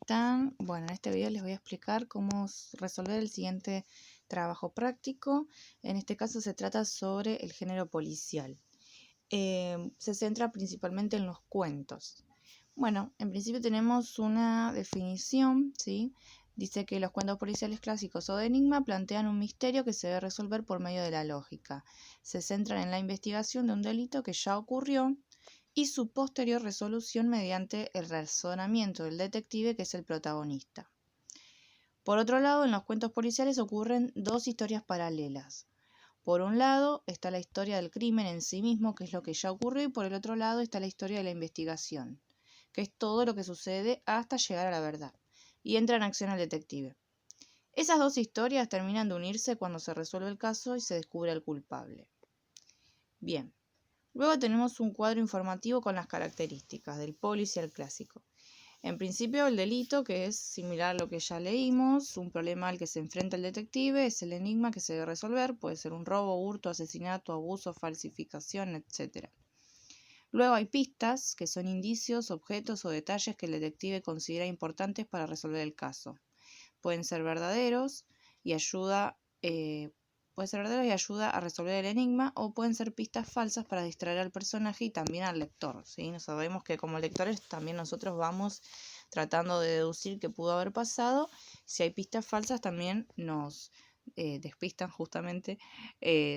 están? Bueno, en este video les voy a explicar cómo resolver el siguiente trabajo práctico. En este caso se trata sobre el género policial. Se centra principalmente en los cuentos. Bueno, en principio tenemos una definición, ¿sí? Dice que los cuentos policiales clásicos o de enigma plantean un misterio que se debe resolver por medio de la lógica. Se centran en la investigación de un delito que ya ocurrió y su posterior resolución mediante el razonamiento del detective, que es el protagonista. Por otro lado, en los cuentos policiales ocurren dos historias paralelas. Por un lado está la historia del crimen en sí mismo, que es lo que ya ocurrió, y por el otro lado está la historia de la investigación, que es todo lo que sucede hasta llegar a la verdad, y entra en acción el detective. Esas dos historias terminan de unirse cuando se resuelve el caso y se descubre al culpable. Bien. Luego tenemos un cuadro informativo con las características del policial clásico. En principio, el delito, que es similar a lo que ya leímos, un problema al que se enfrenta el detective, es el enigma que se debe resolver, puede ser un robo, hurto, asesinato, abuso, falsificación, etc. Luego hay pistas, que son indicios, objetos o detalles que el detective considera importantes para resolver el caso. Pueden ser verdaderos y ayuda a resolver el enigma, o pueden ser pistas falsas para distraer al personaje y también al lector, ¿sí? Nos sabemos que como lectores también nosotros vamos tratando de deducir qué pudo haber pasado. Si hay pistas falsas también nos despistan justamente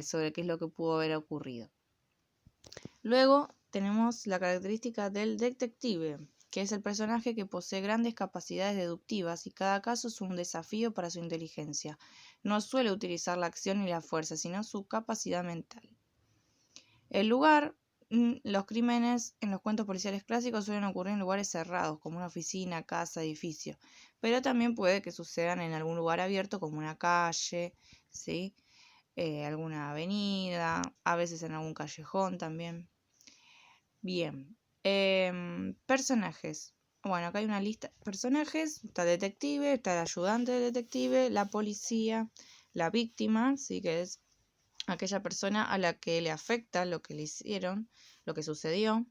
sobre qué es lo que pudo haber ocurrido. Luego tenemos la característica del detective, que es el personaje que posee grandes capacidades deductivas y cada caso es un desafío para su inteligencia. No suele utilizar la acción ni la fuerza, sino su capacidad mental. El lugar, los crímenes en los cuentos policiales clásicos suelen ocurrir en lugares cerrados, como una oficina, casa, edificio, pero también puede que sucedan en algún lugar abierto, como una calle, ¿sí? Alguna avenida, a veces en algún callejón también. Bien, personajes. Bueno, acá hay una lista de personajes. Está el detective, está el ayudante del detective, la policía, la víctima, ¿sí? Que es aquella persona a la que le afecta lo que le hicieron, lo que sucedió.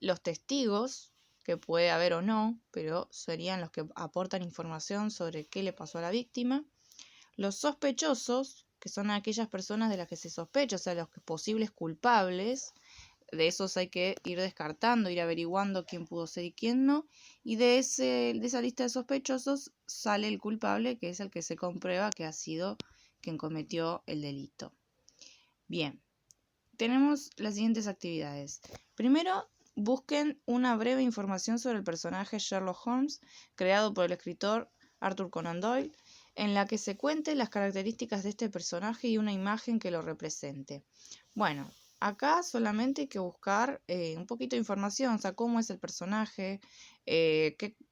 Los testigos, que puede haber o no, pero serían los que aportan información sobre qué le pasó a la víctima. Los sospechosos, que son aquellas personas de las que se sospecha, o sea, los posibles culpables. De esos hay que ir descartando, ir averiguando quién pudo ser y quién no. Y de esa lista de sospechosos sale el culpable, que es el que se comprueba que ha sido quien cometió el delito. Bien, tenemos las siguientes actividades. Primero, busquen una breve información sobre el personaje Sherlock Holmes, creado por el escritor Arthur Conan Doyle, en la que se cuenten las características de este personaje y una imagen que lo represente. Bueno, acá solamente hay que buscar un poquito de información, o sea, cómo es el personaje,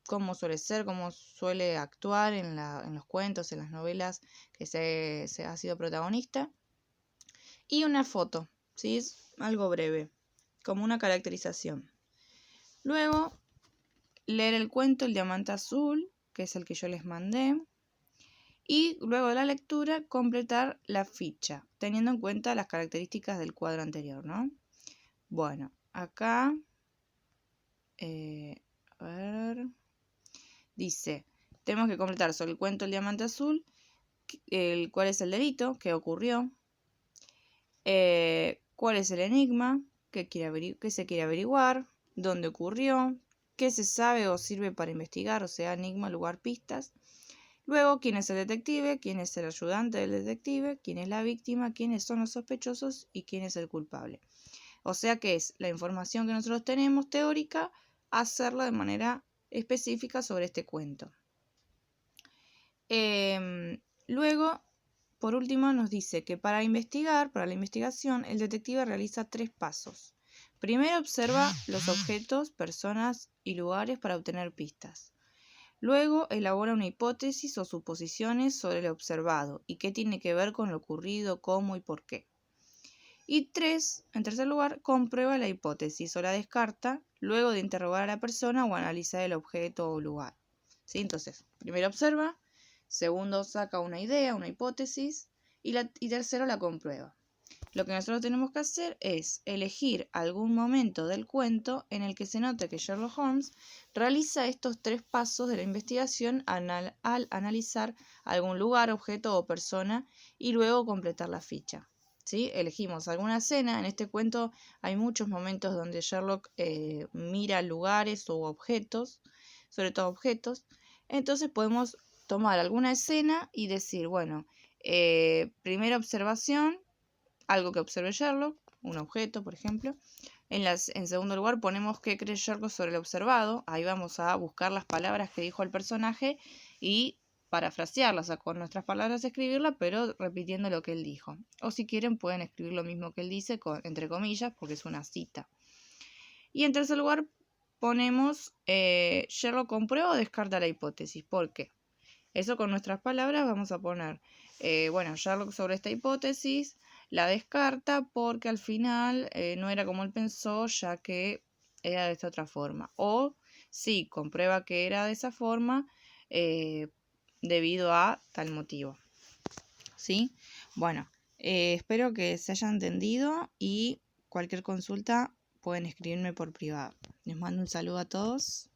cómo suele ser, cómo suele actuar en los cuentos, en las novelas que se ha sido protagonista. Y una foto, ¿sí? Es algo breve, como una caracterización. Luego, leer el cuento El diamante azul, que es el que yo les mandé. Y luego de la lectura, completar la ficha, teniendo en cuenta las características del cuadro anterior, ¿no? Bueno, acá, a ver, dice, tenemos que completar sobre el cuento El diamante azul, cuál es el delito que ocurrió, cuál es el enigma que se quiere averiguar, dónde ocurrió, qué se sabe o sirve para investigar, o sea, enigma, lugar, pistas. Luego, quién es el detective, quién es el ayudante del detective, quién es la víctima, quiénes son los sospechosos y quién es el culpable. O sea que es la información que nosotros tenemos teórica, hacerla de manera específica sobre este cuento. Luego, por último, nos dice que para la investigación, el detective realiza 3 pasos. Primero observa los objetos, personas y lugares para obtener pistas. Luego elabora una hipótesis o suposiciones sobre lo observado y qué tiene que ver con lo ocurrido, cómo y por qué. Y 3, en tercer lugar, comprueba la hipótesis o la descarta luego de interrogar a la persona o analizar el objeto o lugar. ¿Sí? Entonces, primero observa, segundo saca una idea, una hipótesis y tercero la comprueba. Lo que nosotros tenemos que hacer es elegir algún momento del cuento en el que se note que Sherlock Holmes realiza estos 3 pasos de la investigación al analizar algún lugar, objeto o persona y luego completar la ficha. ¿Sí? Elegimos alguna escena. En este cuento hay muchos momentos donde Sherlock mira lugares o objetos, sobre todo objetos. Entonces podemos tomar alguna escena y decir, bueno, primera observación, algo que observe Sherlock, un objeto, por ejemplo. En segundo lugar, ponemos qué cree Sherlock sobre el observado. Ahí vamos a buscar las palabras que dijo el personaje y parafrasearlas, o sea, con nuestras palabras escribirla, pero repitiendo lo que él dijo. O si quieren, pueden escribir lo mismo que él dice, entre comillas, porque es una cita. Y en tercer lugar, ponemos Sherlock comprueba o descarta la hipótesis. ¿Por qué? Eso con nuestras palabras vamos a poner, bueno, Sherlock sobre esta hipótesis la descarta porque al final no era como él pensó, ya que era de esta otra forma. O sí, comprueba que era de esa forma debido a tal motivo. ¿Sí? Bueno, espero que se haya entendido y cualquier consulta pueden escribirme por privado. Les mando un saludo a todos.